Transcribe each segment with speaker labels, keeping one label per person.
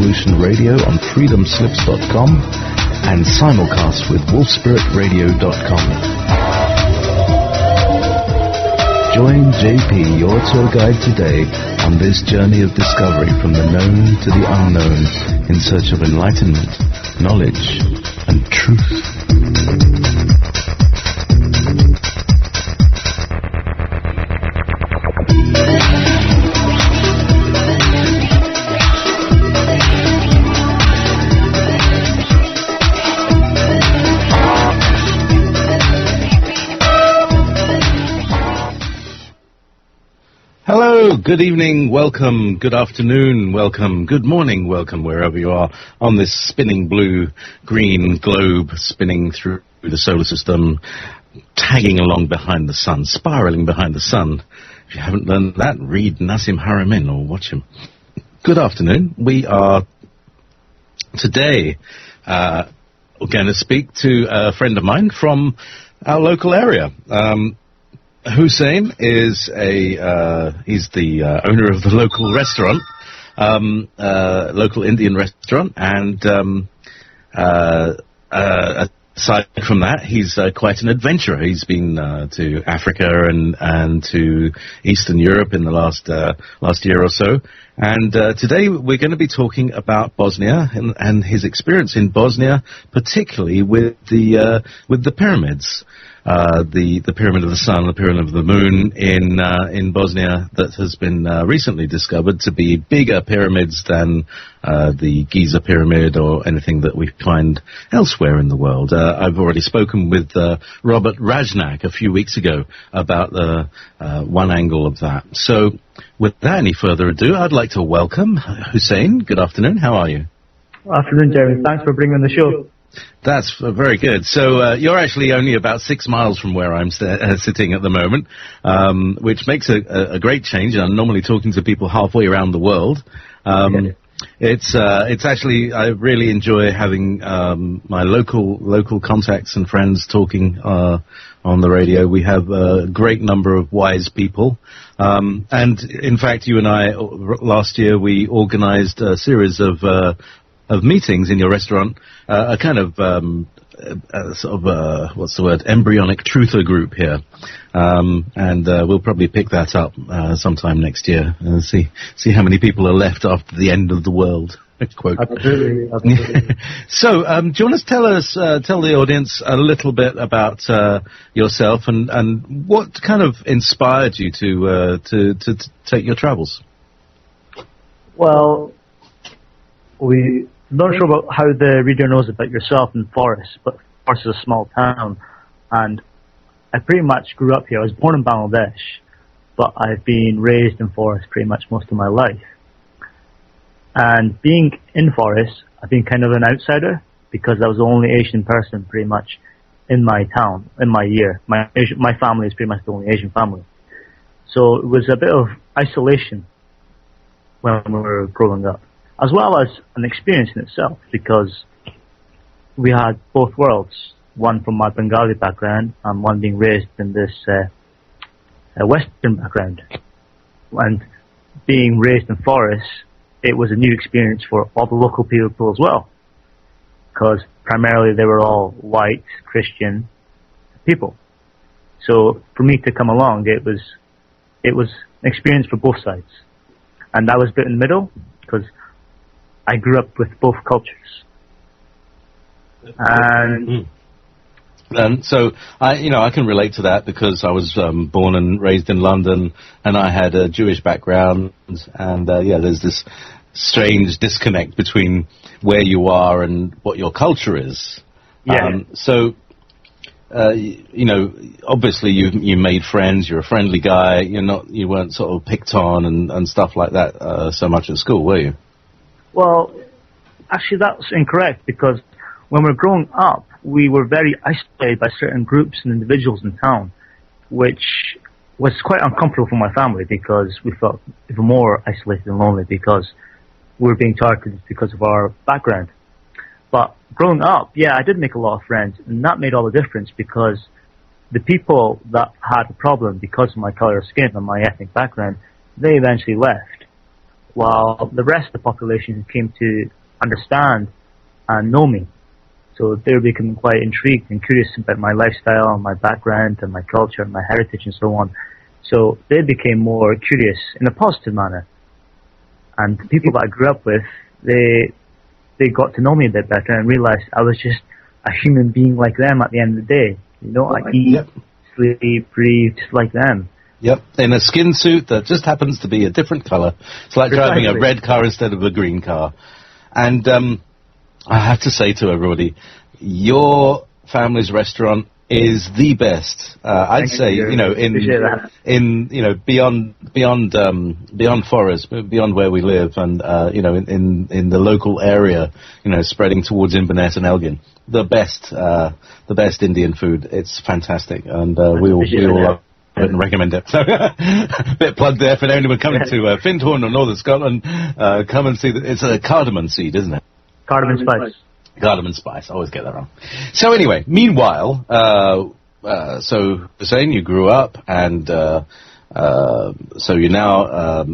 Speaker 1: Revolution Radio on freedomslips.com and simulcast with wolfspiritradio.com. Join JP, your tour guide today, on this journey of discovery from the known to the unknown in search of enlightenment, knowledge, and truth. Hello, good evening, welcome, good afternoon, welcome, good morning, welcome wherever you are on this spinning blue-green globe spinning through the solar system, tagging along behind the sun, spiraling behind the sun. If you haven't learned that, read Nassim Haramein or watch him. Good afternoon. We are today going to speak to a friend of mine from our local area. Hussein is he's the owner of the local restaurant, local Indian restaurant, and aside from that, he's quite an adventurer. He's been to Africa and to Eastern Europe in the last year or so. And today we're going to be talking about Bosnia and his experience in Bosnia, particularly with the pyramids. The Pyramid of the Sun, the Pyramid of the Moon in Bosnia that has been recently discovered to be bigger pyramids than the Giza Pyramid or anything that we find elsewhere in the world. I've already spoken with Robert Rajnak a few weeks ago about one angle of that. So without any further ado, I'd like to welcome Hussein. Good afternoon. How are you?
Speaker 2: Afternoon, Jeremy. Thanks for bringing the show.
Speaker 1: That's very good. So you're actually only about 6 miles from where I'm sitting at the moment, which makes a great change. I'm normally talking to people halfway around the world. It's actually, I really enjoy having my local contacts and friends talking on the radio. We have a great number of wise people. And in fact, you and I, last year, we organized a series of meetings in your restaurant, a kind of what's the word, embryonic truther group here, and we'll probably pick that up sometime next year and see how many people are left after the end of the world. Quote.
Speaker 2: Absolutely.
Speaker 1: So, do you want to tell the audience a little bit about yourself and what kind of inspired you to take your travels?
Speaker 2: Well, I'm not sure about how the reader knows about yourself and Forest, but Forest is a small town, and I pretty much grew up here. I was born in Bangladesh, but I've been raised in Forest pretty much most of my life. And being in Forest, I've been kind of an outsider because I was the only Asian person pretty much in my town, in my year. My family is pretty much the only Asian family. So it was a bit of isolation when we were growing up, as well as an experience in itself, because we had both worlds, one from my Bengali background and one being raised in this Western background. And being raised in Forest, it was a new experience for all the local people as well, because primarily they were all white Christian people. So for me to come along, it was an experience for both sides. And I was a bit in the middle, because I grew up with both cultures. And
Speaker 1: so I can relate to that because I was born and raised in London, and I had a Jewish background, and there's this strange disconnect between where you are and what your culture is.
Speaker 2: Yeah.
Speaker 1: Obviously you made friends. You're a friendly guy. You weren't sort of picked on and stuff like that so much at school, were you?
Speaker 2: Well, actually that's incorrect, because when we were growing up, we were very isolated by certain groups and individuals in town, which was quite uncomfortable for my family, because we felt even more isolated and lonely because we were being targeted because of our background. But growing up, I did make a lot of friends, and that made all the difference, because the people that had a problem because of my color of skin and my ethnic background, they eventually left. while the rest of the population came to understand and know me. So they were becoming quite intrigued and curious about my lifestyle and my background and my culture and my heritage and so on. So they became more curious in a positive manner. And the people that I grew up with, they got to know me a bit better and realized I was just a human being like them at the end of the day. You know, I eat, sleep, breathe, just like them.
Speaker 1: Yep, in a skin suit that just happens to be a different colour. It's like driving a red car instead of a green car. And I have to say to everybody, your family's restaurant is the best. I'd say, beyond Forest, beyond where we live, and in the local area, spreading towards Inverness and Elgin, the best Indian food. It's fantastic, and we all love it and recommend it. So, bit plugged there for anyone coming to Findhorn or Northern Scotland. Come and see that it's a cardamom seed, isn't it?
Speaker 2: Cardamom spice.
Speaker 1: Cardamom spice. I always get that wrong. So anyway, meanwhile, so Hussein, you grew up, and so you're now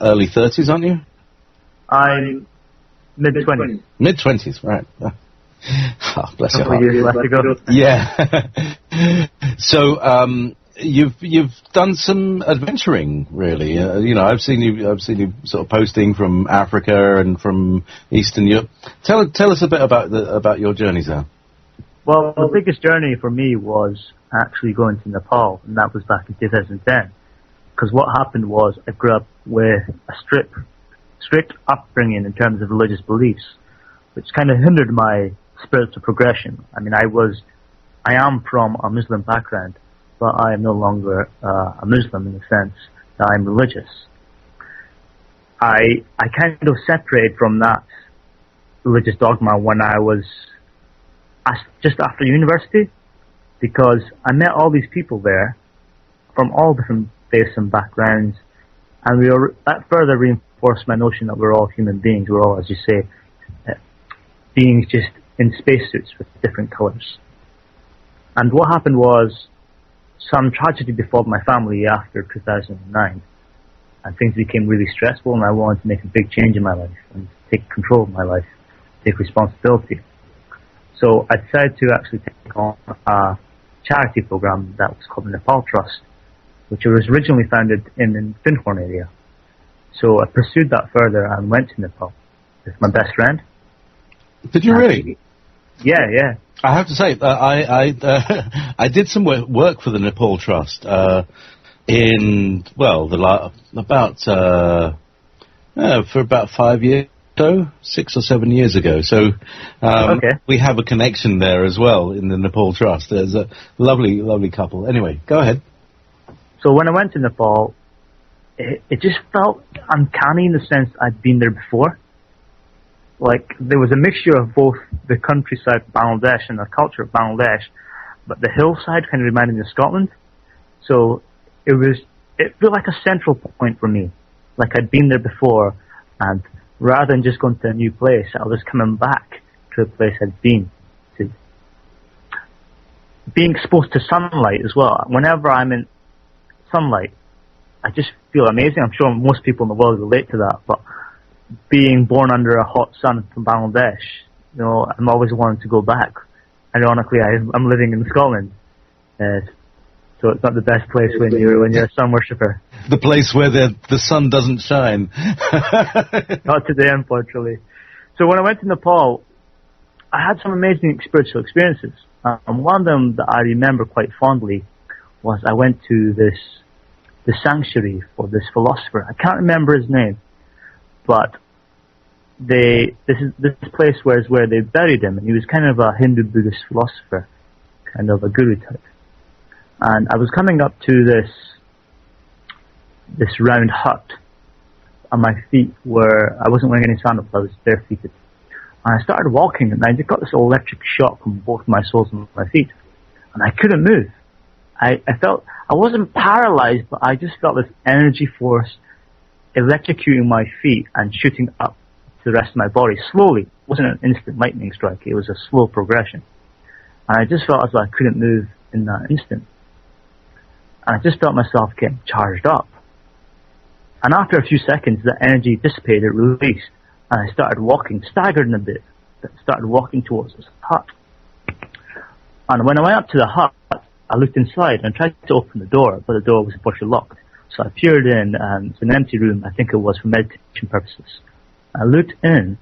Speaker 1: early 30s, aren't you?
Speaker 2: I'm mid-20s.
Speaker 1: Mid-20s, right. Oh, bless your heart.
Speaker 2: Years left to go.
Speaker 1: Yeah. So you've done some adventuring, really. I've seen you sort of posting from Africa and from Eastern Europe. Tell us a bit about your journeys there.
Speaker 2: Well, the biggest journey for me was actually going to Nepal, and that was back in 2010. Because what happened was I grew up with a strict upbringing in terms of religious beliefs, which kind of hindered my spiritual progression. I mean, I am from a Muslim background, but I am no longer a Muslim in the sense that I'm religious. I kind of separated from that religious dogma when I was just after university, because I met all these people there from all different faiths and backgrounds, and that further reinforced my notion that we're all human beings. We're all, as you say, beings just in spacesuits with different colours. And what happened was some tragedy befell my family after 2009, and things became really stressful, and I wanted to make a big change in my life and take control of my life, take responsibility. So I decided to actually take on a charity program that was called the Nepal Trust, which was originally founded in the Findhorn area. So I pursued that further and went to Nepal with my best friend.
Speaker 1: Did you really?
Speaker 2: Yeah.
Speaker 1: I have to say, I did some work for the Nepal Trust for about 5 years. 6 or 7 years ago. So we have a connection there as well in the Nepal Trust. There's a lovely couple. Anyway, go ahead.
Speaker 2: So when I went to Nepal, it just felt uncanny in the sense I'd been there before. Like, there was a mixture of both the countryside of Bangladesh and the culture of Bangladesh, but the hillside kind of reminded me of Scotland. So it felt like a central point for me. Like I'd been there before, and rather than just going to a new place, I was coming back to a place I'd been to. Being exposed to sunlight as well. Whenever I'm in sunlight, I just feel amazing. I'm sure most people in the world relate to that, but being born under a hot sun from Bangladesh, I'm always wanting to go back. Ironically, I'm living in Scotland, so it's not the best place when you're a sun worshipper.
Speaker 1: The place where the sun doesn't shine.
Speaker 2: Not today, unfortunately. So when I went to Nepal, I had some amazing spiritual experiences. And one of them that I remember quite fondly was I went to the sanctuary for this philosopher. I can't remember his name, but this place where they buried him, and he was kind of a Hindu Buddhist philosopher, kind of a guru type. And I was coming up to this round hut, and my feet I wasn't wearing any sandals, I was barefooted. And I started walking, and I just got this electric shock from both my soles and my feet. And I couldn't move. I felt, I wasn't paralyzed, but I just felt this energy force electrocuting my feet and shooting up to the rest of my body slowly. It wasn't an instant lightning strike, it was a slow progression. And I just felt as though I couldn't move in that instant. And I just felt myself getting charged up. And after a few seconds, the energy dissipated, released, and I started walking, staggering a bit, started walking towards this hut. And when I went up to the hut, I looked inside and tried to open the door, but the door was unfortunately locked. So I peered in, and it's an empty room. I think it was for meditation purposes. I looked in,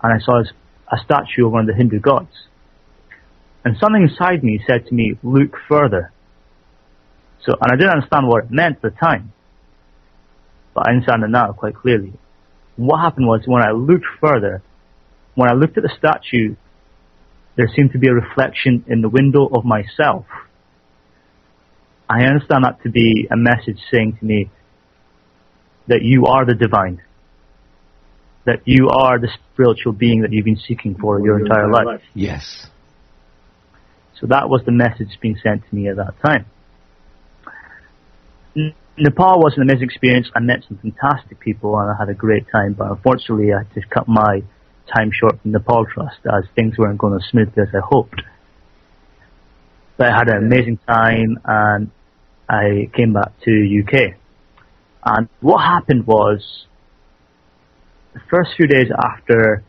Speaker 2: and I saw a statue of one of the Hindu gods. And something inside me said to me, look further. And I didn't understand what it meant at the time, but I understand it now quite clearly. What happened was, when I looked further, when I looked at the statue, there seemed to be a reflection in the window of myself. I understand that to be a message saying to me that you are the divine, that you are the spiritual being that you've been seeking for your entire life.
Speaker 1: Yes.
Speaker 2: So that was the message being sent to me at that time. Nepal was an amazing experience. I met some fantastic people and I had a great time, but unfortunately I had to cut my time short from Nepal Trust as things weren't going as smoothly as I hoped. But I had an amazing time and I came back to UK. And what happened was, the first few days after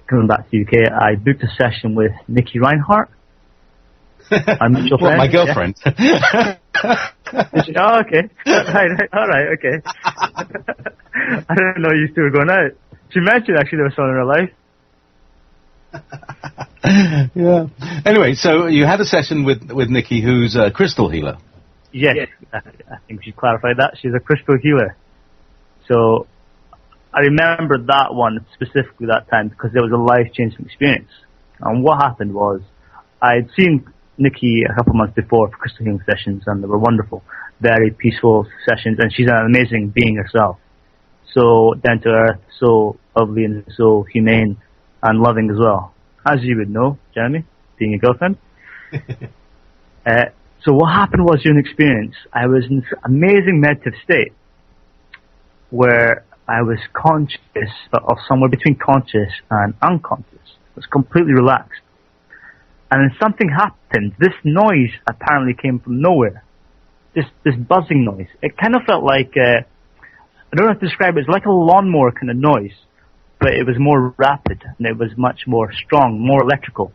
Speaker 2: coming back to UK, I booked a session with Nikki Reinhardt, our mutual friend.
Speaker 1: My girlfriend.
Speaker 2: Yeah. Oh, okay. All right, okay. I didn't know you two were going out. She mentioned actually there was someone in her life.
Speaker 1: Yeah. Anyway, so you had a session with Nikki, who's a crystal healer.
Speaker 2: Yes, I think we should clarify that. She's a crystal healer. So I remember that one specifically that time because it was a life-changing experience. And what happened was, I had seen Nikki a couple of months before for crystal healing sessions, and they were wonderful, very peaceful sessions, and she's an amazing being herself. So down to earth, so lovely and so humane and loving as well. As you would know, Jeremy, being your girlfriend. So what happened was, during the experience, I was in this amazing meditative state where I was conscious, or somewhere between conscious and unconscious. I was completely relaxed. And then something happened. This noise apparently came from nowhere. This buzzing noise. It kind of felt like, I don't know how to describe it, it's like a lawnmower kind of noise, but it was more rapid and it was much more strong, more electrical.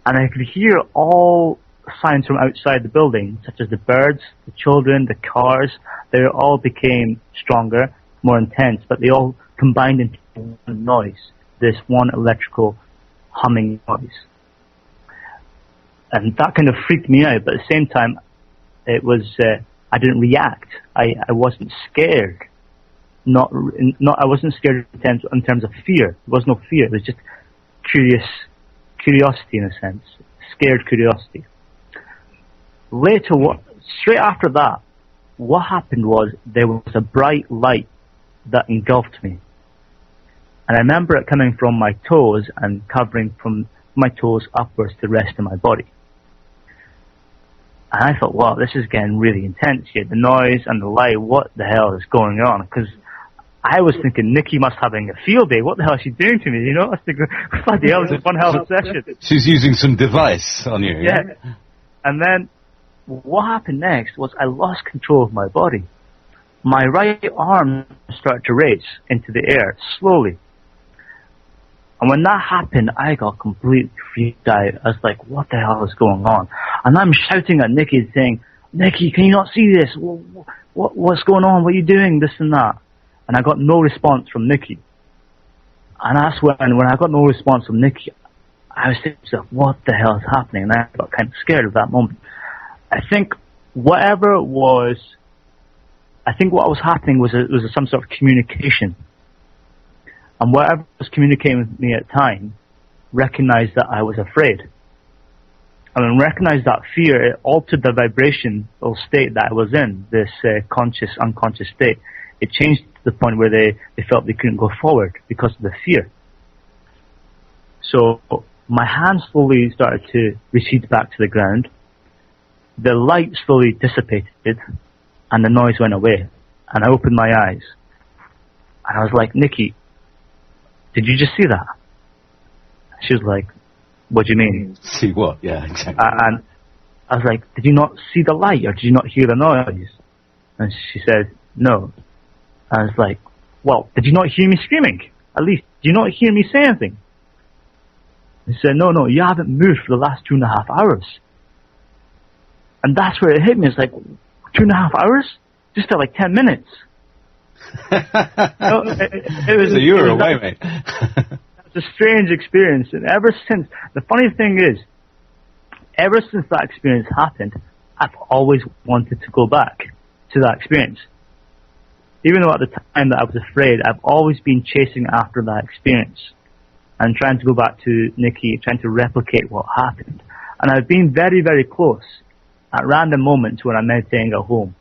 Speaker 2: And I could hear all sounds from outside the building, such as the birds, the children, the cars. They all became stronger, more intense, but they all combined into one noise, this one electrical humming noise. And that kind of freaked me out, but at the same time, it was, I didn't react. I wasn't scared. I wasn't scared in terms of fear. There was no fear. It was just curiosity in a sense. Scared curiosity. Straight after that, what happened was, there was a bright light that engulfed me. And I remember it coming from my toes and covering from my toes upwards to the rest of my body. And I thought, wow, this is getting really intense here. The noise and the light, what the hell is going on? Because I was thinking, Nikki must having a field day. What the hell is she doing to me? You know, I was thinking, bloody hell, this is one hell of a session.
Speaker 1: She's using some device on you.
Speaker 2: Yeah. And then what happened next was, I lost control of my body. My right arm started to raise into the air slowly. And when that happened, I got completely freaked out. I was like, what the hell is going on? And I'm shouting at Nikki saying, Nikki, can you not see this? What's going on? What are you doing? This and that. And I got no response from Nikki. And that's when I got no response from Nikki, I was thinking to myself, what the hell is happening? And I got kind of scared at that moment. I think what was happening was some sort of communication. And whatever was communicating with me at the time recognized that I was afraid. And when I recognized that fear, it altered the vibrational state that I was in, this conscious, unconscious state. It changed to the point where they felt they couldn't go forward because of the fear. So my hand slowly started to recede back to the ground. The light slowly dissipated and the noise went away. And I opened my eyes. And I was like, Nikki, did you just see that? She was like, what do you mean?
Speaker 1: See what? Yeah, exactly.
Speaker 2: And I was like, did you not see the light or did you not hear the noise? And she said, no. And I was like, well, did you not hear me screaming? At least, did you not hear me say anything? He said, no, you haven't moved for the last 2.5 hours. And that's where it hit me. It's like, 2.5 hours? Just felt like 10 minutes. It was,
Speaker 1: so you were away, mate.
Speaker 2: It's a strange experience. And ever since, the funny thing is, ever since that experience happened, I've always wanted to go back to that experience. Even though at the time that I was afraid, I've always been chasing after that experience and trying to go back to Nikki, trying to replicate what happened. And I've been very, very close at random moments when I'm meditating at home.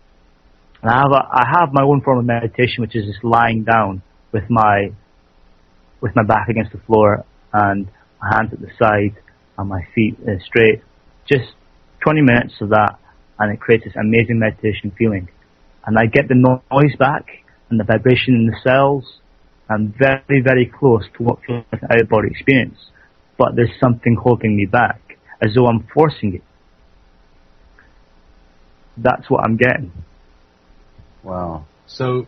Speaker 2: And I have my own form of meditation, which is just lying down with my back against the floor and my hands at the side and my feet straight. Just 20 minutes of that, and it creates this amazing meditation feeling. And I get the noise back and the vibration in the cells. I'm very, very close to what feels like an out-of-body experience. But there's something holding me back, as though I'm forcing it. That's what I'm getting.
Speaker 1: Wow. So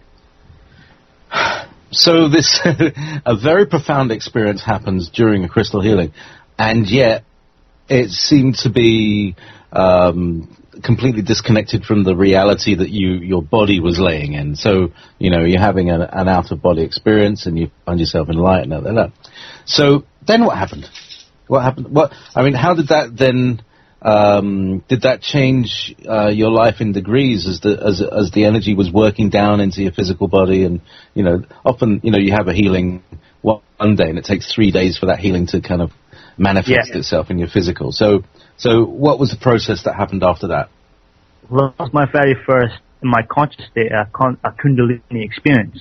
Speaker 1: this, a very profound experience happens during a crystal healing, and yet it seemed to be completely disconnected from the reality that your body was laying in. So, you're having an out-of-body experience, and you find yourself in light, and So then what happened? How did that then... did that change your life in degrees as the energy was working down into your physical body? And often you have a healing one day, and it takes 3 days for that healing to kind of manifest itself in your physical. So what was the process that happened after that?
Speaker 2: Well, that was my very first, in my conscious state, a Kundalini experience.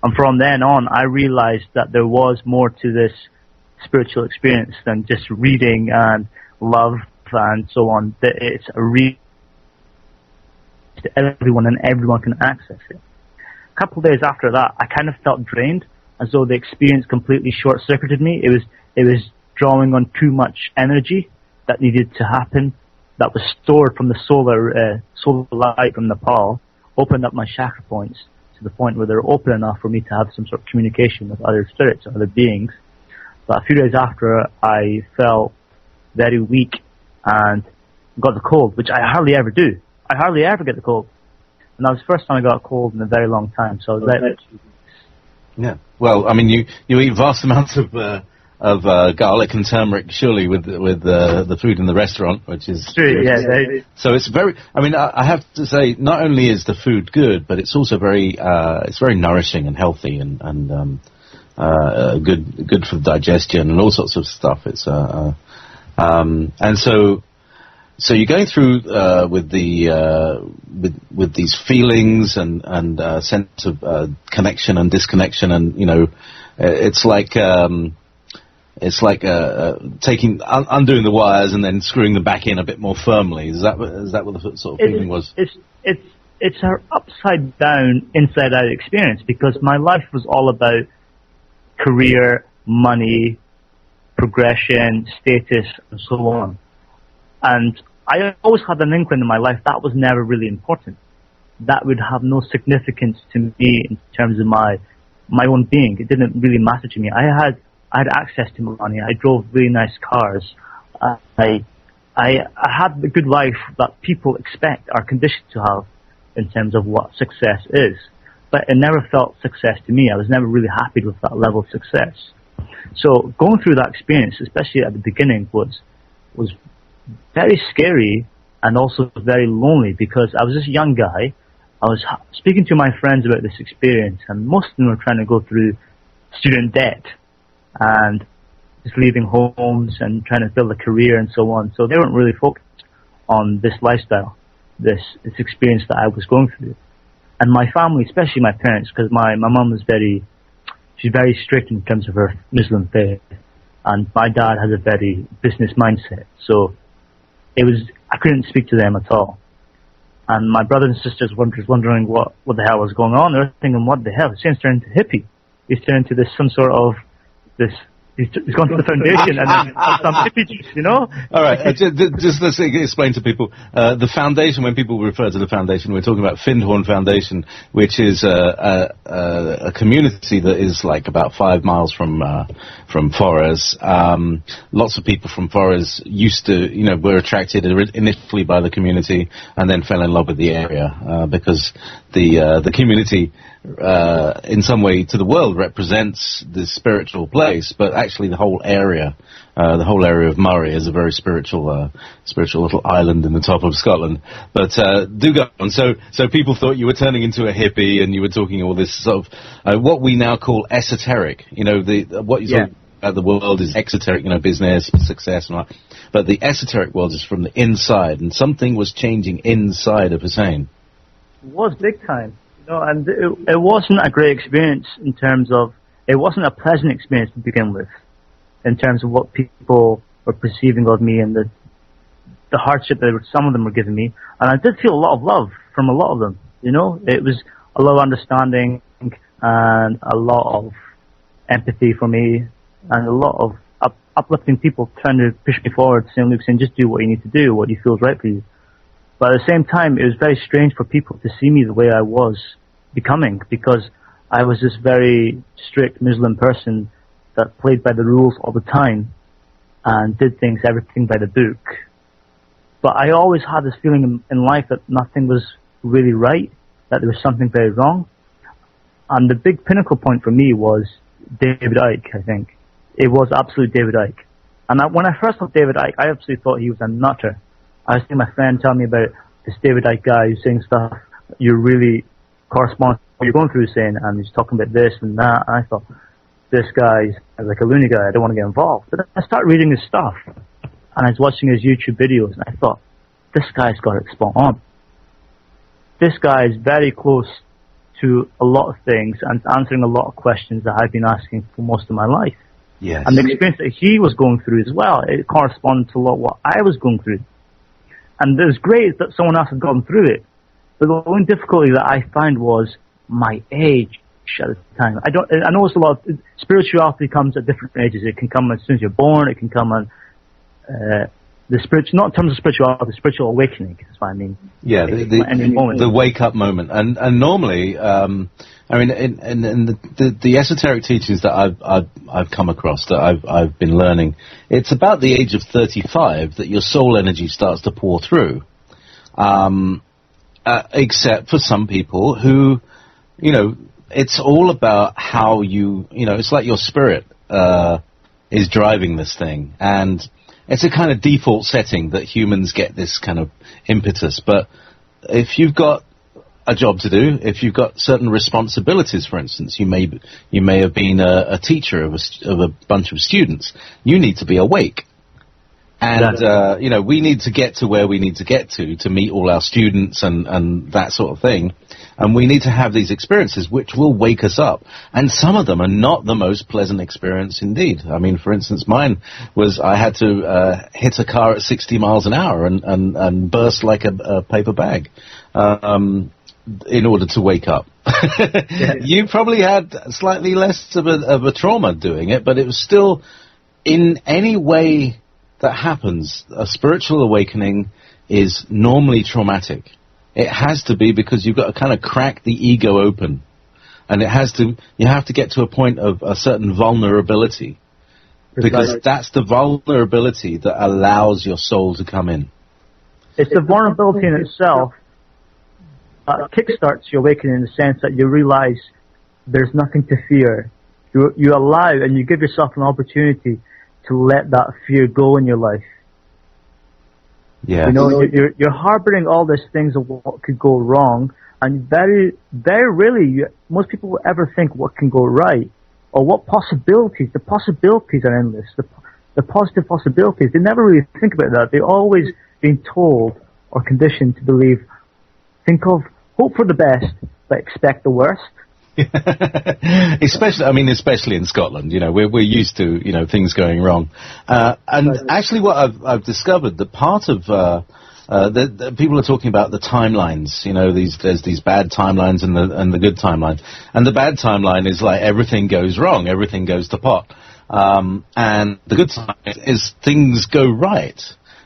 Speaker 2: And from then on, I realized that there was more to this spiritual experience than just reading and love and so on. That it's a real to everyone, and everyone can access it. A couple of days after that, I kind of felt drained, as though the experience completely short-circuited me. It was drawing on too much energy that needed to happen, that was stored from the solar light from Nepal, opened up my chakra points to the point where they're open enough for me to have some sort of communication with other spirits or other beings. But a few days after, I felt very weak and got the cold, which I hardly ever do. I hardly ever get the cold. And that was the first time I got a cold in a very long time. So I was
Speaker 1: yeah. Well, I mean, you eat vast amounts of garlic and turmeric, surely, with the food in the restaurant, which is
Speaker 2: true. Yeah.
Speaker 1: So it's very. I mean, I have to say, not only is the food good, but it's also very nourishing and healthy and good for digestion and all sorts of stuff. It's and so you're going through with these feelings and sense of connection and disconnection, and it's like taking undoing the wires and then screwing them back in a bit more firmly. Is that what the sort of feeling was?
Speaker 2: It's an upside down, inside out experience, because my life was all about career, money, progression, status, and so on. And I always had an inkling in my life that was never really important. That would have no significance to me in terms of my own being. It didn't really matter to me. I had access to money. I drove really nice cars. I had the good life that people expect, are conditioned to have, in terms of what success is. But it never felt success to me. I was never really happy with that level of success. So going through that experience, especially at the beginning, was very scary and also very lonely, because I was this young guy. I was speaking to my friends about this experience, and most of them were trying to go through student debt and just leaving homes and trying to build a career and so on. So they weren't really focused on this lifestyle, this experience that I was going through. And my family, especially my parents, because my mum was she's very strict in terms of her Muslim faith, and my dad has a very business mindset. So I couldn't speak to them at all. And my brothers and sisters were wondering what the hell was going on. They were thinking, what the hell? Hussein's turned into hippie. He's turned into some sort of this He's gone to the foundation and then had some hippie juice, you know?
Speaker 1: All right, just let's explain to people. The foundation, when people refer to the foundation, we're talking about Findhorn Foundation, which is a community that is like about 5 miles from Forres. Lots of people from Forres used to, were attracted initially by the community and then fell in love with the area because the community, in some way, to the world represents this spiritual place, but actually the whole area of Moray is a very spiritual little island in the top of Scotland. But do go on. So people thought you were turning into a hippie and you were talking all this sort of what we now call esoteric. What you talk about the world is exoteric, business, success, and all that. But the esoteric world is from the inside, and something was changing inside of Hussein.
Speaker 2: It was big time. And it wasn't a great experience in terms of, it wasn't a pleasant experience to begin with, in terms of what people were perceiving of me and the hardship that some of them were giving me. And I did feel a lot of love from a lot of them, It was a lot of understanding and a lot of empathy for me and a lot of uplifting people trying to push me forward, saying, Luke, just do what you need to do, what you feel is right for you. But at the same time, it was very strange for people to see me the way I was becoming, because I was this very strict Muslim person that played by the rules all the time and did everything by the book. But I always had this feeling in life that nothing was really right, that there was something very wrong. And the big pinnacle point for me was David Icke, I think. It was absolute David Icke. And when I first saw David Icke, I absolutely thought he was a nutter. I was seeing my friend tell me about this David Icke guy who's saying stuff you really correspond to what you're going through, saying, and he's talking about this and that. And I thought, this guy's like a loony guy, I don't want to get involved. But then I started reading his stuff, and I was watching his YouTube videos, and I thought, this guy's got it spot on. This guy is very close to a lot of things and answering a lot of questions that I've been asking for most of my life.
Speaker 1: Yes.
Speaker 2: And the experience that he was going through as well, it corresponded to a lot of what I was going through. And it was great that someone else had gone through it. But the only difficulty that I found was my age at the time. I noticed a lot of spirituality comes at different ages. It can come as soon as you're born. It can come on not in terms of spirituality, spiritual awakening is what I mean.
Speaker 1: Yeah, the wake up moment. And normally, the esoteric teachings that I've come across, that I've been learning, it's about the age of 35 that your soul energy starts to pour through. Except for some people who, it's all about how it's like your spirit is driving this thing, and it's a kind of default setting that humans get this kind of impetus. But if you've got a job to do, if you've got certain responsibilities, for instance, you may have been a teacher of a bunch of students, you need to be awake. And, we need to get to where we need to get to meet all our students and that sort of thing. And we need to have these experiences which will wake us up. And some of them are not the most pleasant experience indeed. I mean, for instance, mine was I had to hit a car at 60 miles an hour and burst like a paper bag in order to wake up. You probably had slightly less of a trauma doing it, but it was still, in any way that happens, a spiritual awakening is normally traumatic. It has to be, because you've got to kind of crack the ego open, and you have to get to a point of a certain vulnerability, because that's the vulnerability that allows your soul to come in.
Speaker 2: It's the vulnerability in itself that kickstarts your awakening, in the sense that you realize there's nothing to fear. You allow and you give yourself an opportunity to let that fear go in your life.
Speaker 1: Yeah.
Speaker 2: You're harboring all these things of what could go wrong, and very, very rarely most people will ever think what can go right, or what possibilities. The possibilities are endless. The positive possibilities. They never really think about that. They're always being told or conditioned to believe, hope for the best, but expect the worst.
Speaker 1: especially in Scotland, we're used to things going wrong, and actually, what I've discovered, that part of the people are talking about the timelines. There's these bad timelines and the good timeline, and the bad timeline is like everything goes wrong, everything goes to pot. And the good side is things go right.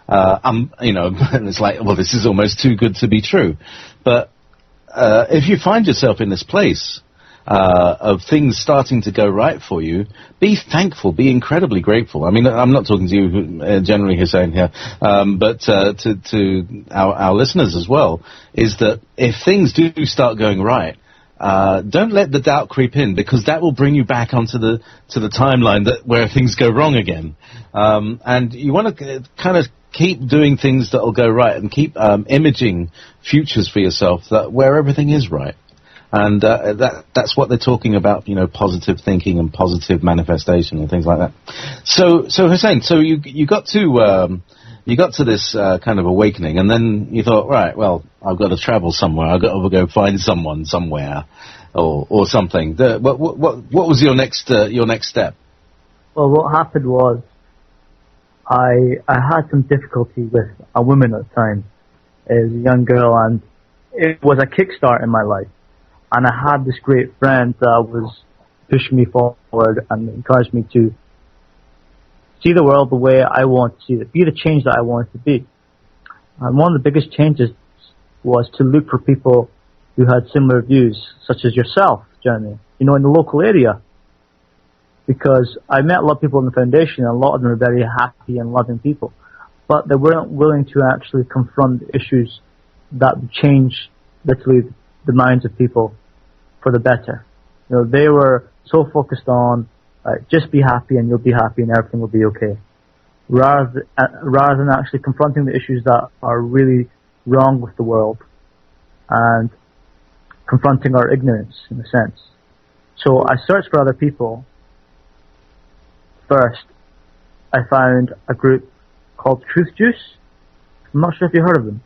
Speaker 1: And it's like, well, this is almost too good to be true. But if you find yourself in this place of things starting to go right for you, be thankful, be incredibly grateful. I mean, I'm not talking to you generally, Hussein, here, but to our listeners as well, is that if things do start going right, don't let the doubt creep in, because that will bring you back onto the timeline where things go wrong again. And you want to kind of keep doing things that will go right, and keep imaging futures for yourself where everything is right. And that's what they're talking about, positive thinking and positive manifestation and things like that. So Hussein, so you got to this kind of awakening, and then you thought, right, well, I've got to travel somewhere. I've got to go find someone somewhere, or something. What was your next step?
Speaker 2: Well, what happened was I had some difficulty with a woman at the time. As a young girl, and it was a kickstart in my life. And I had this great friend that was pushing me forward and encouraged me to see the world the way I want to see it, be the change that I wanted to be. And one of the biggest changes was to look for people who had similar views, such as yourself, Jeremy, in the local area. Because I met a lot of people in the foundation, and a lot of them are very happy and loving people. But they weren't willing to actually confront issues that would change, literally, the minds of people for the better. They were so focused on just be happy and you'll be happy and everything will be okay, rather than actually confronting the issues that are really wrong with the world and confronting our ignorance, in a sense. So I searched for other people. First, I found a group called Truth Juice. I'm not sure if you heard of them.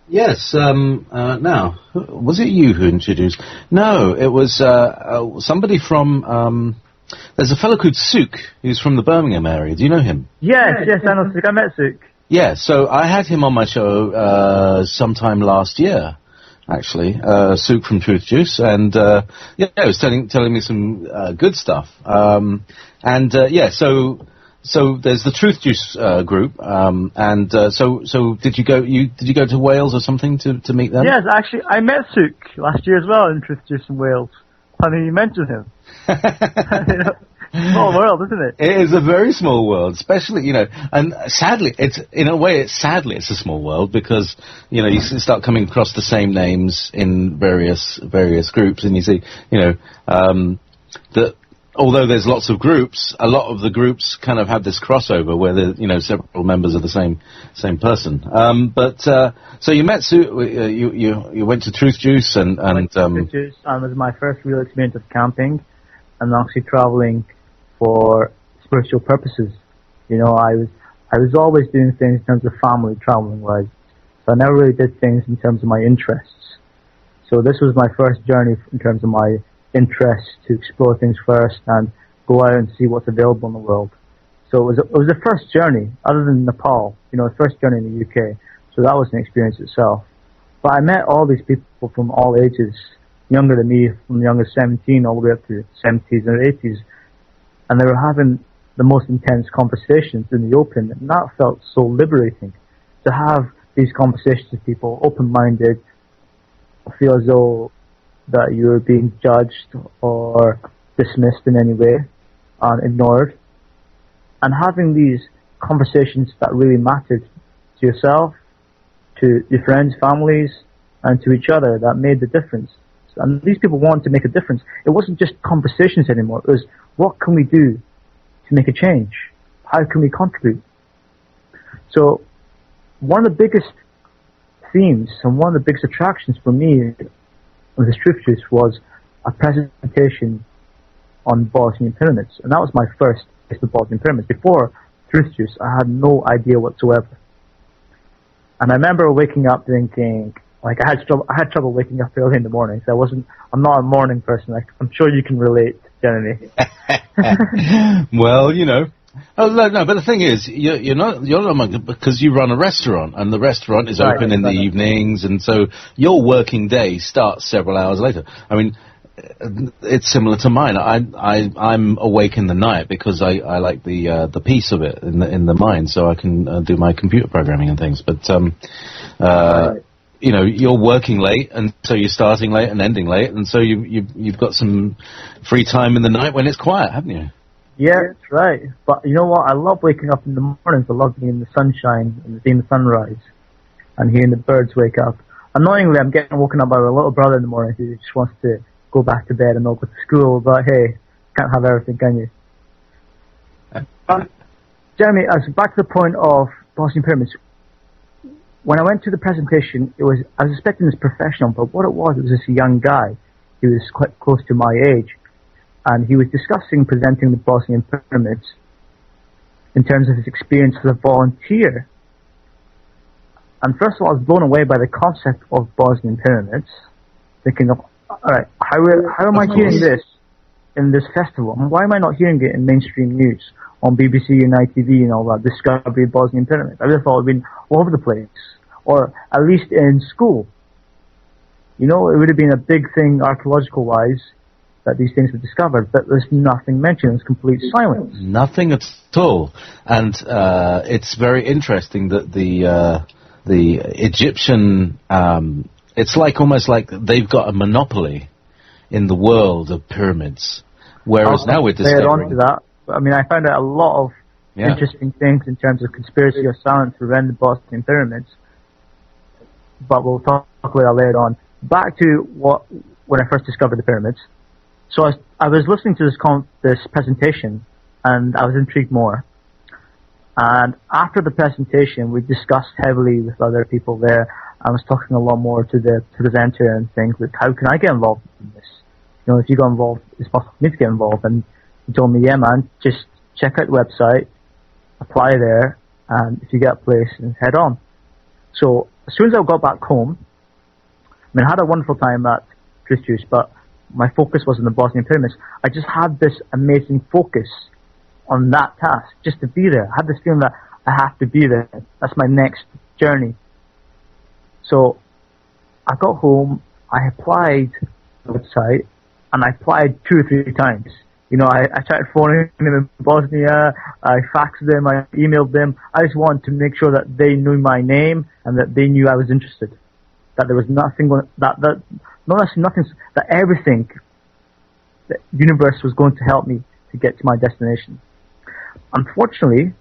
Speaker 1: Yes, now, was it you who introduced? No, it was somebody from, there's a fellow called Suk, who's from the Birmingham area. Do you know him?
Speaker 2: Yes, I know Suk. I met Suk.
Speaker 1: Yeah, so I had him on my show sometime last year, actually, Suk from Truth Juice, and he was telling me some good stuff. So there's the Truth Juice group, so did you go to Wales or something to meet them?
Speaker 2: Yes, actually, I met Suk last year as well in Truth Juice in Wales. Funny you mentioned him. Small world, isn't it?
Speaker 1: It is a very small world, especially, and sadly, it's a small world, because, you start coming across the same names in various groups, and you see, that although there's lots of groups, a lot of the groups kind of have this crossover where there's, several members of the same person. So you met Sue, you went to Truth Juice and
Speaker 2: Truth Juice, it was my first real experience of camping and actually traveling for spiritual purposes. I was always doing things in terms of family traveling wise. So I never really did things in terms of my interests. So this was my first journey in terms of my interest to explore things first and go out and see what's available in the world. So it was the first journey, other than Nepal, the first journey in the UK. So that was an experience itself. But I met all these people from all ages, younger than me, from the young as 17 all the way up to 70s and 80s. And they were having the most intense conversations in the open, and that felt so liberating. To have these conversations with people, open-minded, feel as though that you're being judged or dismissed in any way and ignored. And having these conversations that really mattered to yourself, to your friends, families, and to each other, that made the difference. And these people wanted to make a difference. It wasn't just conversations anymore. It was, what can we do to make a change? How can we contribute? So one of the biggest themes and one of the biggest attractions for me with the Truth Juice was a presentation on Bosnian pyramids. And that was my first taste of Bosnian pyramids. Before Truth Juice, I had no idea whatsoever. And I remember waking up thinking, I had trouble waking up early in the morning, so I'm not a morning person. I'm sure you can relate, Jeremy.
Speaker 1: Well, Oh, no, but the thing is, you're not because you run a restaurant, and the restaurant is open in the evenings, and so your working day starts several hours later. I mean, it's similar to mine. I'm awake in the night because I like the peace of it in the mind, so I can do my computer programming and things. But you know, you're working late, and so you're starting late and ending late, and so you've got some free time in the night when it's quiet, haven't you?
Speaker 2: Yeah, that's right. But you know what? I love waking up in the mornings. I love being in the sunshine and seeing the sunrise and hearing the birds wake up. Annoyingly, I'm getting woken up by my little brother in the morning who just wants to go back to bed and not go to school. But hey, can't have everything, can you? Jeremy, as back to the point of Bosnian pyramids. When I went to the presentation, I was expecting this professional, but what it was this young guy. He was quite close to my age. And he was discussing presenting the Bosnian pyramids in terms of his experience as a volunteer. And first of all, I was blown away by the concept of Bosnian pyramids, thinking of, all right, how am I hearing this in this festival? And why am I not hearing it in mainstream news, on BBC and ITV and all that, Discovery of Bosnian pyramids? I would have thought it would have been all over the place, or at least in school. You know, it would have been a big thing archaeological-wise, that these things were discovered, but there's nothing mentioned. It's complete silence.
Speaker 1: Nothing at all. And it's very interesting that the Egyptian, it's like almost like they've got a monopoly in the world of pyramids, whereas now we're discovering...
Speaker 2: on to that. I mean, I found out a lot of interesting things in terms of conspiracy or silence around the Bosnian pyramids, but we'll talk about that later on. Back to when I first discovered the pyramids. So I was listening to this presentation, and I was intrigued more. And after the presentation, we discussed heavily with other people there. I was talking a lot more to the presenter and things like, how can I get involved in this? You know, if you got involved, it's possible for me to get involved. And he told me, yeah, man, just check out the website, apply there, and if you get a place, and head on. So as soon as I got back home, I mean, I had a wonderful time at Truth Juice, but my focus was on the Bosnian pyramids. I just had this amazing focus on that task, just to be there. I had this feeling that I have to be there. That's my next journey. So I got home, I applied to the website, and I applied 2 or 3 times. You know, I tried phoning them in Bosnia, I faxed them, I emailed them. I just wanted to make sure that they knew my name and that they knew I was interested. That there was nothing that everything, the universe was going to help me to get to my destination. Unfortunately,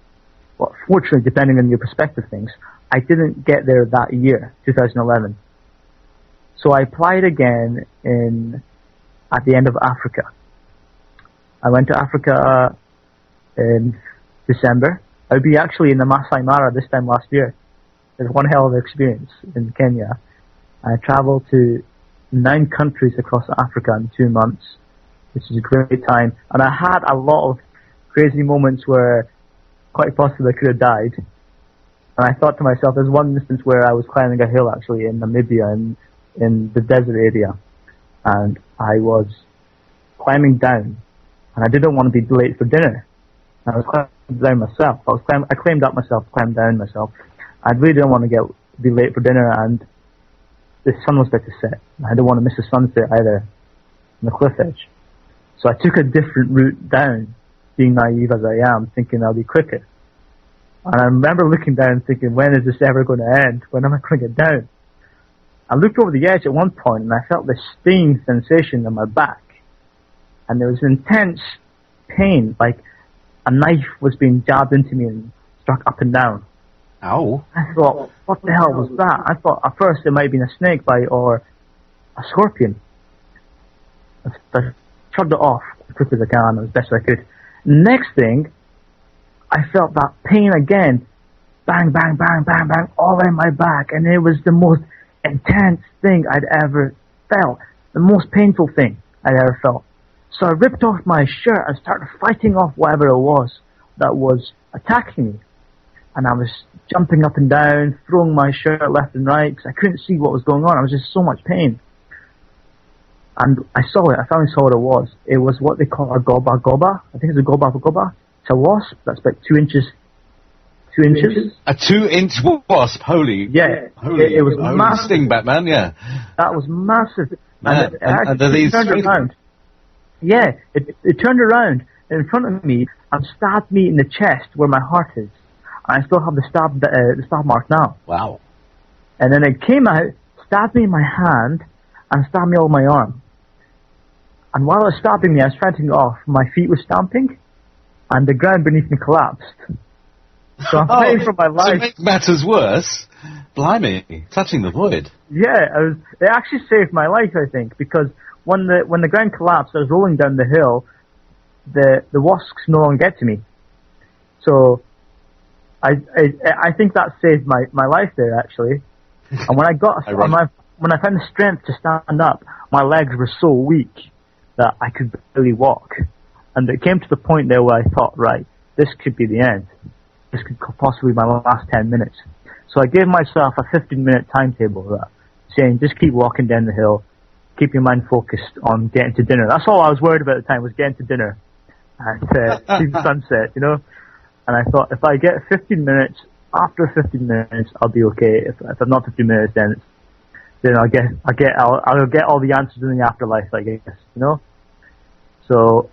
Speaker 2: fortunately, depending on your perspective of things, I didn't get there that year, 2011. So I applied again at the end of Africa. I went to Africa in December. I would be actually in the Masai Mara this time last year. It was one hell of an experience in Kenya. I traveled to 9 countries across Africa in 2 months, which is a great time. And I had a lot of crazy moments where quite possibly I could have died. And I thought to myself, there's one instance where I was climbing a hill actually in Namibia in the desert area. And I was climbing down. And I didn't want to be late for dinner. And I was climbing down myself. I climbed up myself, climbed down myself. I really didn't want to be late for dinner, and the sun was about to set. I didn't want to miss the sunset either on the cliff edge. So I took a different route down, being naive as I am, thinking I'll be quicker. And I remember looking down and thinking, when is this ever going to end? When am I going to get down? I looked over the edge at one point and I felt this stinging sensation in my back. And there was intense pain, like a knife was being jabbed into me and struck up and down.
Speaker 1: Ow.
Speaker 2: I thought, what the hell was that? I thought at first it might have been a snake bite or a scorpion. I shrugged it off as quick as I can, as best I could. Next thing, I felt that pain again. Bang, bang, bang, bang, bang, all in my back. And it was the most intense thing I'd ever felt. The most painful thing I'd ever felt. So I ripped off my shirt and started fighting off whatever it was that was attacking me. And I was jumping up and down, throwing my shirt left and right because I couldn't see what was going on. I was just so much pain. And I saw it. I finally saw what it was. It was what they call a goba goba. I think it's a goba goba. It's a wasp that's about 2 inches 2 inches.
Speaker 1: A 2-inch wasp, holy.
Speaker 2: Yeah,
Speaker 1: holy,
Speaker 2: it was
Speaker 1: holy
Speaker 2: massive.
Speaker 1: stingbat, man, yeah.
Speaker 2: That was massive.
Speaker 1: Man,
Speaker 2: And
Speaker 1: are these
Speaker 2: turned around. Yeah, it turned around in front of me and stabbed me in the chest where my heart is. And I still have the stab mark now.
Speaker 1: Wow.
Speaker 2: And then it came out, stabbed me in my hand, and stabbed me on my arm. And while it was stabbing me, I was trying to get off. My feet were stamping, and the ground beneath me collapsed. So I'm praying for my life.
Speaker 1: To make matters worse, blimey, touching the void.
Speaker 2: Yeah, it actually saved my life, I think, because when the ground collapsed, I was rolling down the hill. The wasps no longer get to me. So I think that saved my life there, actually. And when I when I found the strength to stand up, my legs were so weak that I could barely walk. And it came to the point there where I thought, right, this could be the end. This could possibly be my last 10 minutes. So I gave myself a 15-minute timetable saying, just keep walking down the hill, keep your mind focused on getting to dinner. That's all I was worried about at the time, was getting to dinner and see the sunset, you know. And I thought, if I get 15 minutes, after 15 minutes, I'll be okay. If I'm not 15 minutes, then I'll get all the answers in the afterlife, I guess, you know. So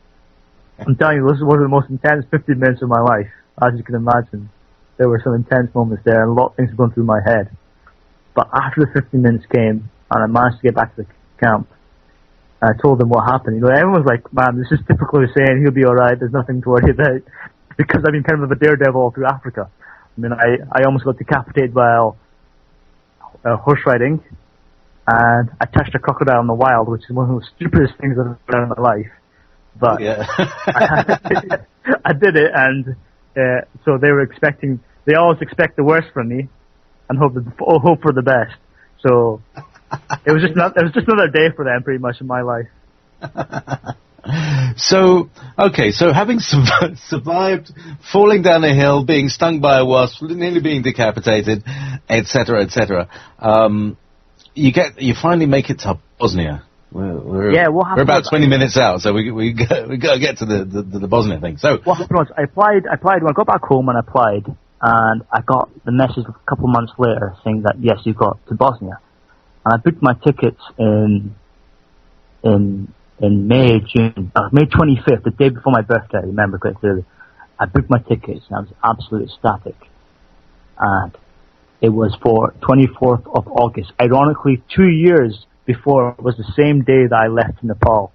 Speaker 2: I'm telling you, this is one of the most intense 15 minutes of my life, as you can imagine. There were some intense moments there, and a lot of things were going through my head. But after the 15 minutes came, and I managed to get back to the camp, and I told them what happened. You know, everyone was like, "Man, this is typical Hussein. He'll be all right. There's nothing to worry about." Because I've been kind of a daredevil all through Africa. I mean, I almost got decapitated while horse riding, and I touched a crocodile in the wild, which is one of the stupidest things I've ever done in my life. But yeah. I did it, and so they always expect the worst from me, and hope for the best. So it was just another day for them, pretty much, in my life.
Speaker 1: So having survived falling down a hill, being stung by a wasp, nearly being decapitated, etc., you finally make it to Bosnia. We're about 20 minutes out, so we gotta get to the Bosnia thing. So
Speaker 2: what happened was I applied when I got back home and applied, and I got the message a couple of months later saying that yes, you got to Bosnia, and I booked my tickets in May, June, May 25th, the day before my birthday. I remember quite clearly. I booked my tickets and I was absolutely ecstatic, and it was for 24th of August. Ironically, 2 years before was the same day that I left Nepal.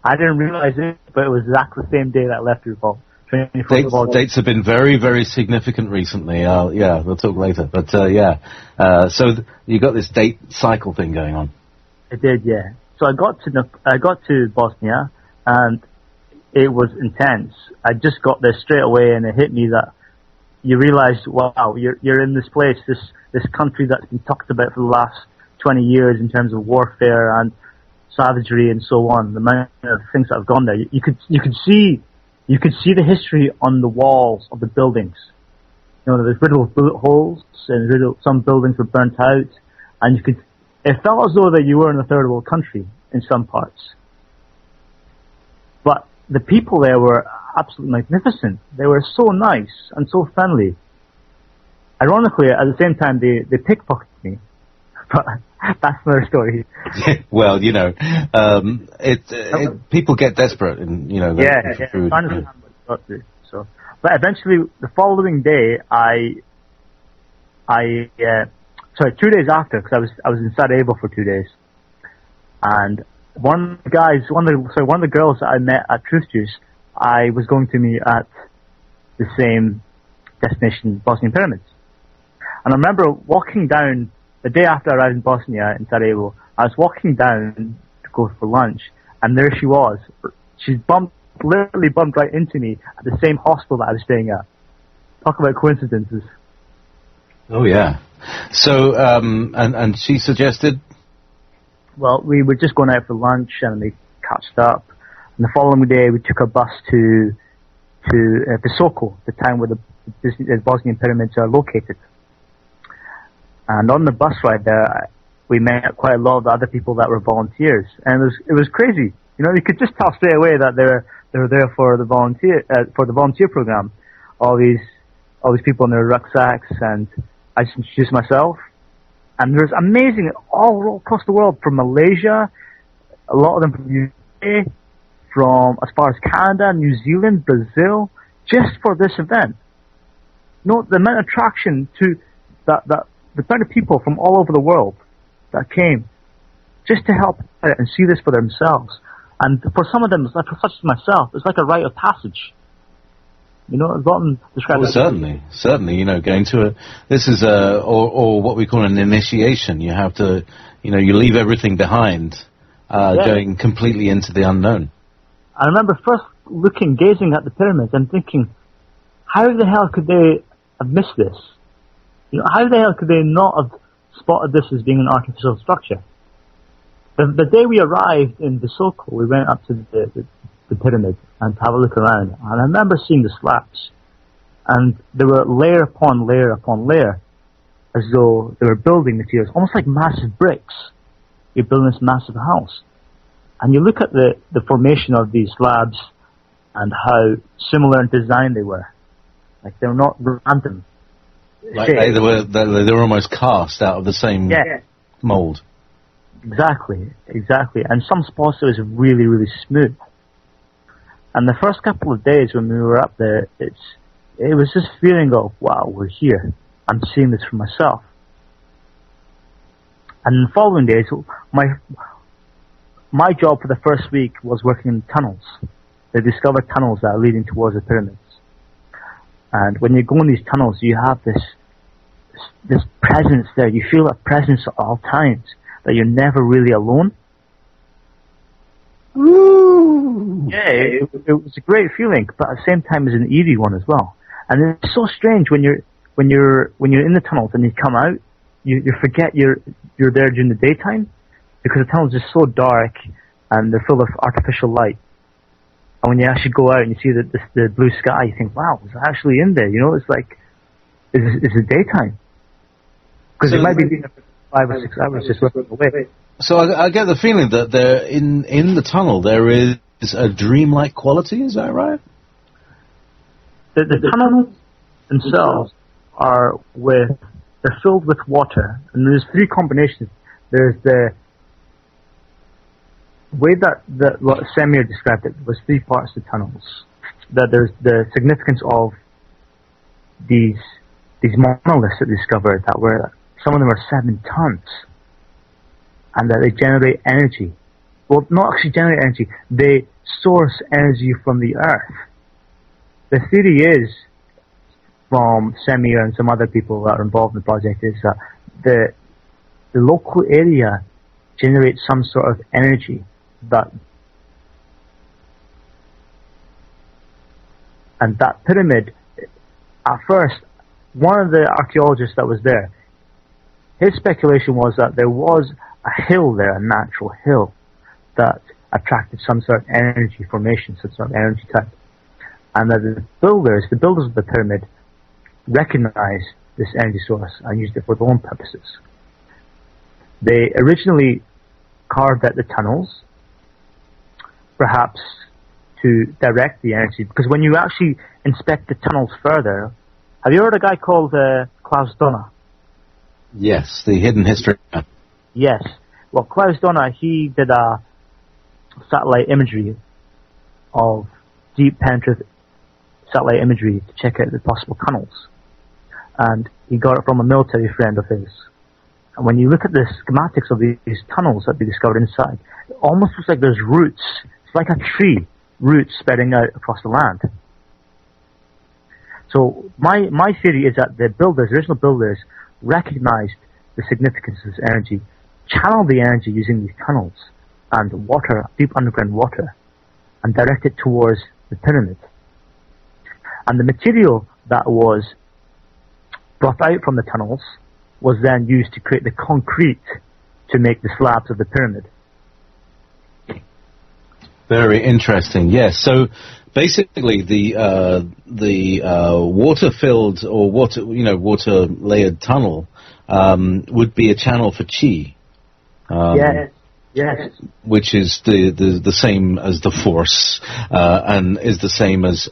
Speaker 2: I didn't realize it, but it was exactly the same day that I left Nepal. 24th of August.
Speaker 1: Dates have been very, very significant recently. We'll talk later. But so you got this date cycle thing going on.
Speaker 2: I did, yeah. So I got to Bosnia, and it was intense. I just got there straight away, and it hit me that you realize, wow, you're in this place, this country that's been talked about for the last 20 years in terms of warfare and savagery and so on. The amount of things that have gone there, you could see the history on the walls of the buildings. You know, there's riddled bullet holes, and some buildings were burnt out, and it felt as though that you were in a third world country in some parts. But the people there were absolutely magnificent. They were so nice and so friendly. Ironically, at the same time, they pickpocketed me. But that's another story.
Speaker 1: Well, you know, people get desperate, and you know.
Speaker 2: Yeah.
Speaker 1: Food.
Speaker 2: I understand what you got through. So, but eventually, the following day, 2 days after, because I was in Sarajevo for 2 days, and one of the girls that I met at Truth Juice, I was going to meet at the same destination, Bosnian Pyramids. And I remember walking down the day after I arrived in Bosnia, in Sarajevo. I was walking down to go for lunch, and there she was. She literally bumped right into me at the same hostel that I was staying at. Talk about coincidences.
Speaker 1: Oh yeah. So, and she suggested?
Speaker 2: Well, we were just going out for lunch and we catched up. And the following day we took a bus to Visoko, the town where the Bosnian pyramids are located. And on the bus ride there, we met quite a lot of the other people that were volunteers. And it was crazy. You know, you could just tell straight away that they were there for the volunteer program. All all these people in their rucksacks, and I just introduced myself. And there's amazing all across the world, from Malaysia, a lot of them from the UK, from as far as Canada, New Zealand, Brazil, just for this event. The amount of attraction to the amount of people from all over the world that came just to help out and see this for themselves. And for some of them, such as myself, it's like a rite of passage. Lawton described it.
Speaker 1: Certainly, going to this is or what we call an initiation. You have to, you leave everything behind, going completely into the unknown.
Speaker 2: I remember first gazing at the pyramids and thinking, how the hell could they have missed this? How the hell could they not have spotted this as being an artificial structure? The day we arrived in Visoko, we went up to the pyramid and to have a look around. And I remember seeing the slabs. And there were layer upon layer upon layer, as though they were building materials, almost like massive bricks. You're building this massive house. And you look at the formation of these slabs and how similar in design they were. Like, they were not random.
Speaker 1: Like they were almost cast out of the same mold.
Speaker 2: Exactly. And some spots it was really, really smooth. And the first couple of days when we were up there, it was this feeling of, wow, we're here. I'm seeing this for myself. And in the following days, my job for the first week was working in tunnels. They discovered tunnels that are leading towards the pyramids. And when you go in these tunnels, you have this presence there. You feel a presence at all times, that you're never really alone.
Speaker 1: Ooh.
Speaker 2: Yeah, it was a great feeling, but at the same time, it's an eerie one as well. And it's so strange when you're in the tunnels and you come out, you forget you're there during the daytime, because the tunnels are so dark and they're full of artificial light. And when you actually go out and you see the blue sky, you think, wow, it's actually in there. It's like, it's the daytime. Because it might be 5 or 6 hours just working away.
Speaker 1: So I get the feeling that there in the tunnel there is a dreamlike quality. Is that right?
Speaker 2: The tunnels themselves they're filled with water, and there's 3 combinations. There's the way that what Samir described it was 3 parts of the tunnels. That there's the significance of these monoliths that they discovered that were, some of them are 7 tons, and that they generate energy. Well, not actually generate energy, they source energy from the earth. The theory is, from Samir and some other people that are involved in the project, is that the local area generates some sort of energy and that pyramid, at first, one of the archaeologists that was there, his speculation was that there was a hill there, a natural hill, that attracted some sort of energy formation, some sort of energy type. And that the builders of the pyramid, recognized this energy source and used it for their own purposes. They originally carved out the tunnels, perhaps to direct the energy, because when you actually inspect the tunnels further, have you heard a guy called Klaus Donner?
Speaker 1: Yes, the hidden history.
Speaker 2: Yes. Well, Klaus Donner, he did a satellite imagery of deep penetrative satellite imagery to check out the possible tunnels. And he got it from a military friend of his. And when you look at the schematics of these tunnels that they discovered inside, it almost looks like there's roots. It's like a tree, roots spreading out across the land. So my theory is that the original builders, recognized the significance of this energy, channeled the energy using these tunnels and water, deep underground water, and direct it towards the pyramid. And the material that was brought out from the tunnels was then used to create the concrete to make the slabs of the pyramid.
Speaker 1: Very interesting. Yes. So basically, the water-filled or water-layered tunnel would be a channel for chi.
Speaker 2: Yes. Yes.
Speaker 1: Which is the same as the force, and is the same as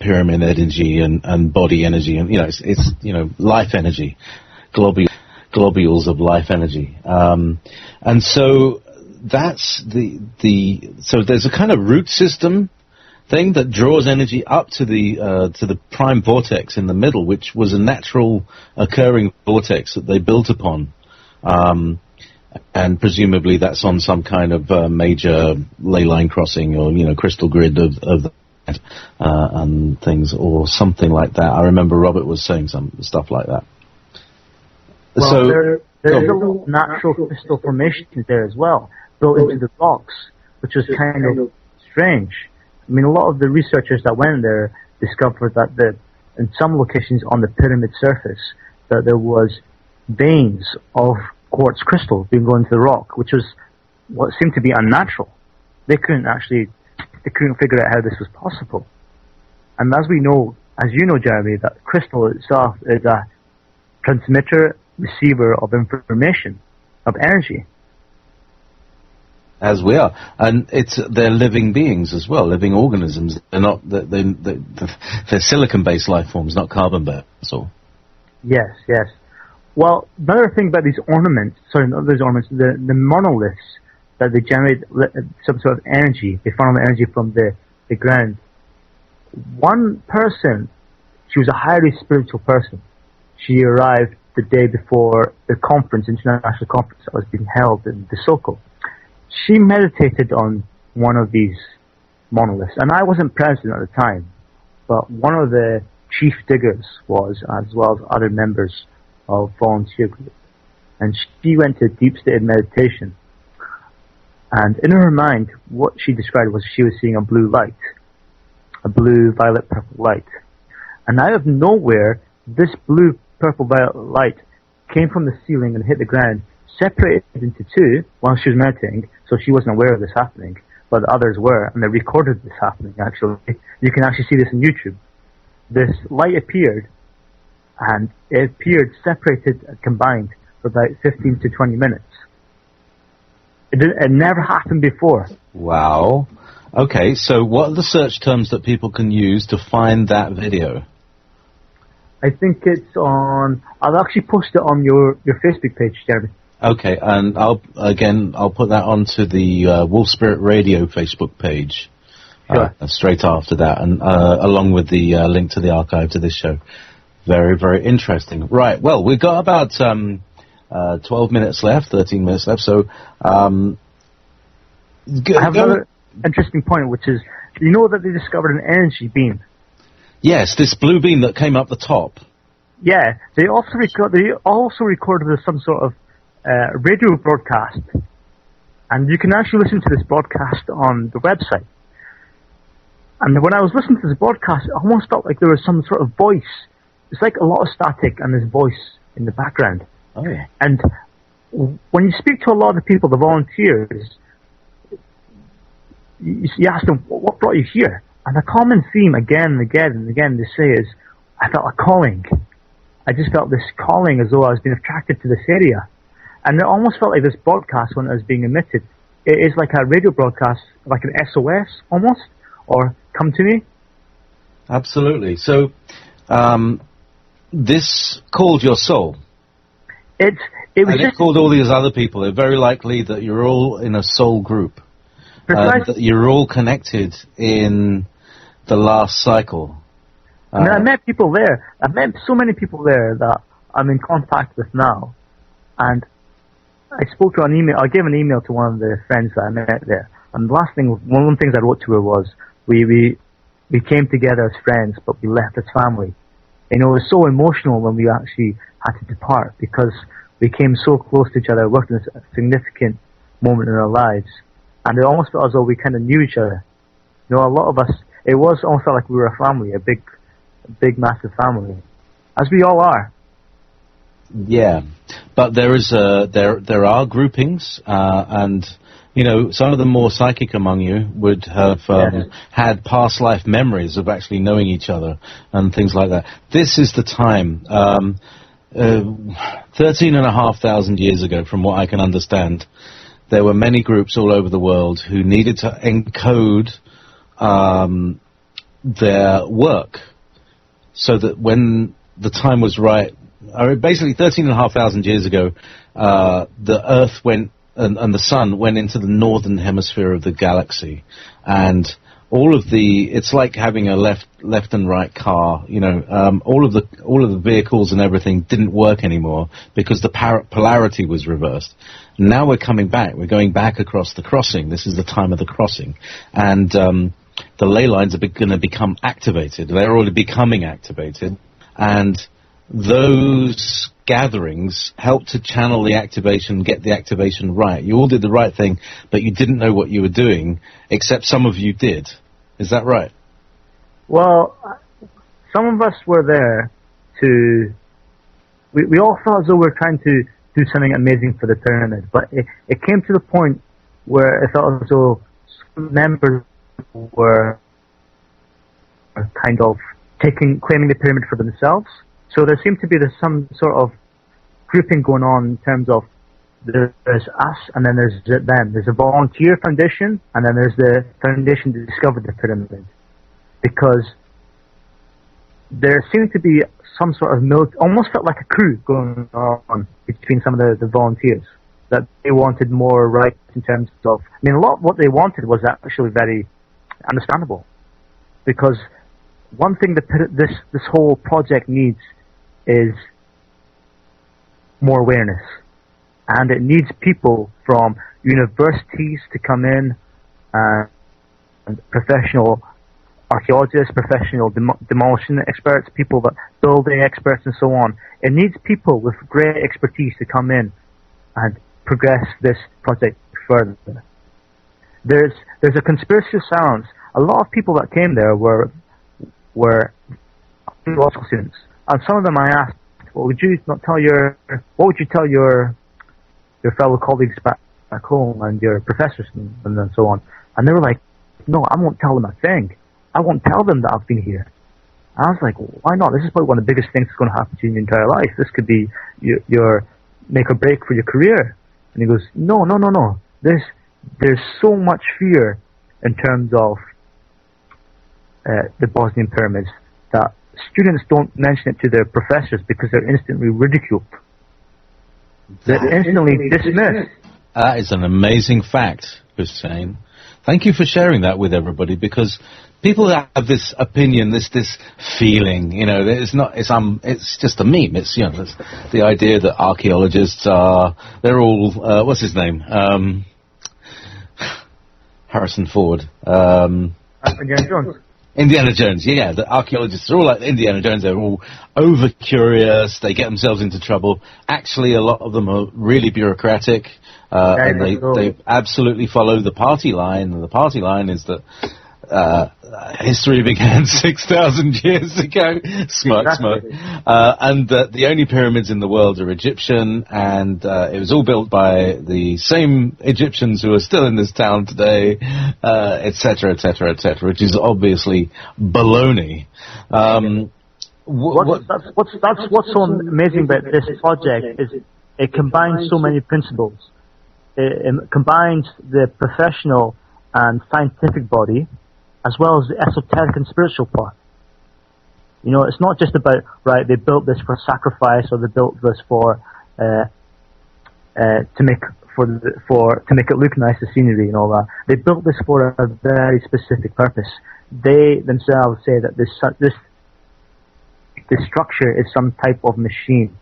Speaker 1: pyramid energy and body energy, and it's life energy, globules of life energy, and so that's so there's a kind of root system thing that draws energy up to the prime vortex in the middle, which was a natural occurring vortex that they built upon. And presumably that's on some kind of major ley line crossing or crystal grid of and things or something like that. I remember Robert was saying some stuff like that.
Speaker 2: Well,
Speaker 1: so
Speaker 2: there's a lot of natural crystal formations there as well, built into the rocks, which was kind of strange. I mean, a lot of the researchers that went there discovered that in some locations on the pyramid surface that there was veins of quartz crystal being going into the rock, which was what seemed to be unnatural. They couldn't figure out how this was possible. And as you know, Jeremy, that crystal itself is a transmitter, receiver of information, of energy.
Speaker 1: As we are, and they're living beings as well, living organisms. They're not they're silicon-based life forms, not carbon-based. So.
Speaker 2: Yes. Well, another thing about these ornaments, the monoliths that they generate some sort of energy. They funnel energy from the ground. One person, she was a highly spiritual person. She arrived the day before the international conference that was being held in Soko. She meditated on one of these monoliths, and I wasn't present at the time, but one of the chief diggers was, as well as other members of volunteer group, and she went to a deep state of meditation, and in her mind, what she described was she was seeing a blue light, a blue, violet, purple light, and out of nowhere, this blue, purple, violet light came from the ceiling and hit the ground, separated into two while she was meditating, so she wasn't aware of this happening, but the others were, and they recorded this happening, actually. You can actually see this on YouTube. This light appeared, and it appeared separated and combined for about 15 to 20 minutes. It never happened before.
Speaker 1: Wow. Okay, so what are the search terms that people can use to find that video?
Speaker 2: I think it's on... I'll actually post it on your Facebook page, Jeremy.
Speaker 1: Okay, and I'll put that onto the Wolf Spirit Radio Facebook page.
Speaker 2: Sure.
Speaker 1: Straight after that, and along with the link to the archive to this show. Very, very interesting. Right, well, we've got about 12 minutes left, 13 minutes left, so... I
Speaker 2: have another interesting point, which is, you know that they discovered an energy beam?
Speaker 1: Yes, this blue beam that came up the top.
Speaker 2: Yeah, they also recorded some sort of radio broadcast, and you can actually listen to this broadcast on the website. And when I was listening to this broadcast, it almost felt like there was some sort of voice. It's like a lot of static and this voice in the background.
Speaker 1: Oh, yeah.
Speaker 2: And when you speak to a lot of the people, the volunteers, you ask them, what brought you here? And the common theme again and again and again they say is, I felt a calling. I just felt this calling as though I was being attracted to this area. And it almost felt like this broadcast, when it was being emitted, it is like a radio broadcast, like an SOS almost, or come to me.
Speaker 1: Absolutely. So, this called your soul.
Speaker 2: It
Speaker 1: called all these other people. They're very likely that you're all in a soul group. That you're all connected in the last cycle.
Speaker 2: I mean, I met people there. I've met so many people there that I'm in contact with now. And I spoke to an email. I gave an email to one of the friends that I met there. And one of the things I wrote to her was, we came together as friends, but we left as family. You know, it was so emotional when we actually had to depart because we came so close to each other, worked in a significant moment in our lives. And it almost felt as though we kind of knew each other. You know, a lot of us, it was almost felt like we were a family, a big, massive family. As we all are.
Speaker 1: Yeah. But there are groupings, and, you know, some of the more psychic among you would have had past life memories of actually knowing each other and things like that. This is the time, 13,500 years ago, from what I can understand, there were many groups all over the world who needed to encode their work so that when the time was right, basically 13,500 years ago, the Earth went and the Sun went into the northern hemisphere of the galaxy, and all of it's like having a left and right car. All of the vehicles and everything didn't work anymore because the polarity was reversed. Now we're coming back. We're going back across the crossing. This is the time of the crossing, and the ley lines are going to become activated. They're already becoming activated, and those gatherings help to channel the activation, get the activation right. You all did the right thing, but you didn't know what you were doing, except some of you did. Is that right?
Speaker 2: Well, some of us were there we all felt as though we were trying to do something amazing for the pyramid, but it came to the point where it felt as though some members were kind of claiming the pyramid for themselves. So there seemed to be some sort of grouping going on in terms of there's us and then there's them. There's a volunteer foundation and then there's the foundation that discovered the pyramid. Because there seemed to be some sort of almost felt like a coup going on between some of the volunteers. That they wanted more rights in terms of, a lot of what they wanted was actually very understandable. Because one thing that this whole project needs is more awareness, and it needs people from universities to come in, and professional archaeologists, professional demolition experts, people that building experts and so on. It needs people with great expertise to come in and progress this project further. There's a conspiracy of silence. A lot of people that came there were law school students. And some of them I asked, what would you tell your fellow colleagues back home and your professors and so on? And they were like, no, I won't tell them a thing. I won't tell them that I've been here. And I was like, well, why not? This is probably one of the biggest things that's going to happen to you in your entire life. This could be your make or break for your career. And he goes, no. There's so much fear in terms of the Bosnian pyramids that students don't mention it to their professors because they're instantly ridiculed. They're instantly dismissed.
Speaker 1: That is an amazing fact, Hussein. Thank you for sharing that with everybody, because people have this opinion, this feeling, it's just a meme. It's, it's the idea that archaeologists they're all, what's his name? Harrison Ford.
Speaker 2: Indiana Jones.
Speaker 1: Indiana Jones, yeah. The archaeologists are all like Indiana Jones. They're all over-curious. They get themselves into trouble. Actually, a lot of them are really bureaucratic, and they absolutely follow the party line. And the party line is that history began 6,000 years ago. Smirk. And the only pyramids in the world are Egyptian, and it was all built by the same Egyptians who are still in this town today, etc., which is obviously baloney.
Speaker 2: What's so amazing about this project is it combines so many principles. It combines the professional and scientific body, as well as the esoteric and spiritual part. It's not just about, right, they built this for sacrifice, or they built this for to make it look nice, the scenery and all that. They built this for a very specific purpose. They themselves say that this structure is some type of machine,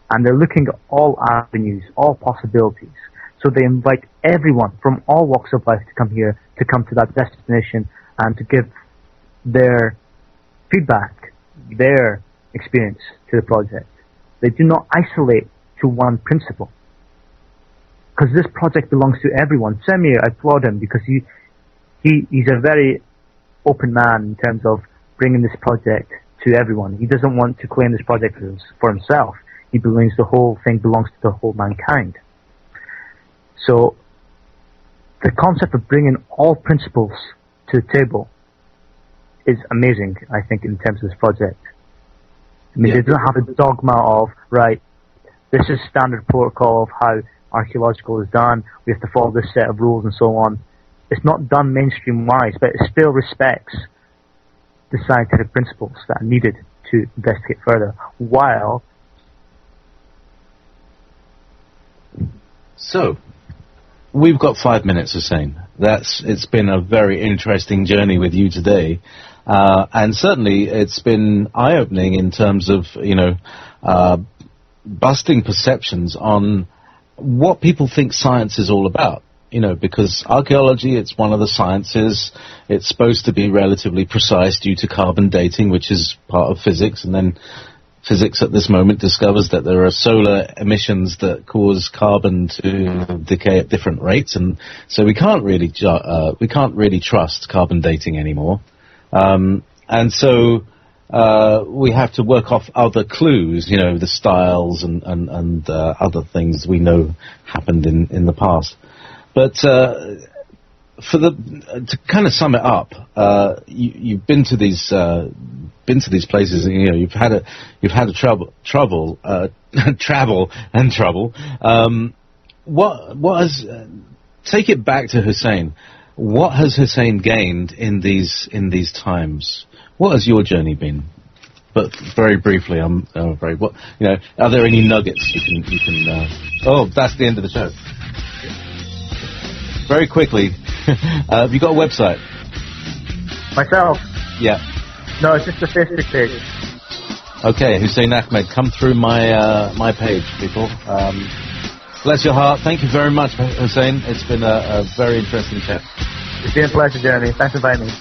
Speaker 2: and they're looking at all avenues, all possibilities. So they invite everyone from all walks of life to come here, to come to that destination, and to give their feedback, their experience to the project. They do not isolate to one principle, because this project belongs to everyone. Semir, I applaud him, because he's a very open man in terms of bringing this project to everyone. He doesn't want to claim this project for himself. He believes the whole thing belongs to the whole mankind. So the concept of bringing all principles to the table is amazing, I think, in terms of this project. They don't have a dogma of, right, this is standard protocol of how archaeological is done, we have to follow this set of rules and so on. It's not done mainstream-wise, but it still respects the scientific principles that are needed to investigate further, while...
Speaker 1: So, we've got 5 minutes, Hussein. It's been a very interesting journey with you today, and certainly it's been eye-opening in terms of, busting perceptions on what people think science is all about. Because archaeology, it's one of the sciences. It's supposed to be relatively precise due to carbon dating, which is part of physics. And then physics at this moment discovers that there are solar emissions that cause carbon to decay at different rates. And so we can't really trust carbon dating anymore. And so we have to work off other clues, the styles and other things we know happened in the past. But to kind of sum it up, you've been to these places, and you've had a travel and trouble. What has take it back to Hussein? What has Hussein gained in these times? What has your journey been? But very briefly, I'm afraid. Are there any nuggets you can? Oh, that's the end of the show. Very quickly, have you got a website?
Speaker 2: Myself?
Speaker 1: Yeah.
Speaker 2: No, it's just a Facebook page.
Speaker 1: Okay, Hussein Ahmed, come through my page, people. Bless your heart. Thank you very much, Hussein. It's been a very interesting chat.
Speaker 2: It's been a pleasure, Jeremy. Thanks for inviting me.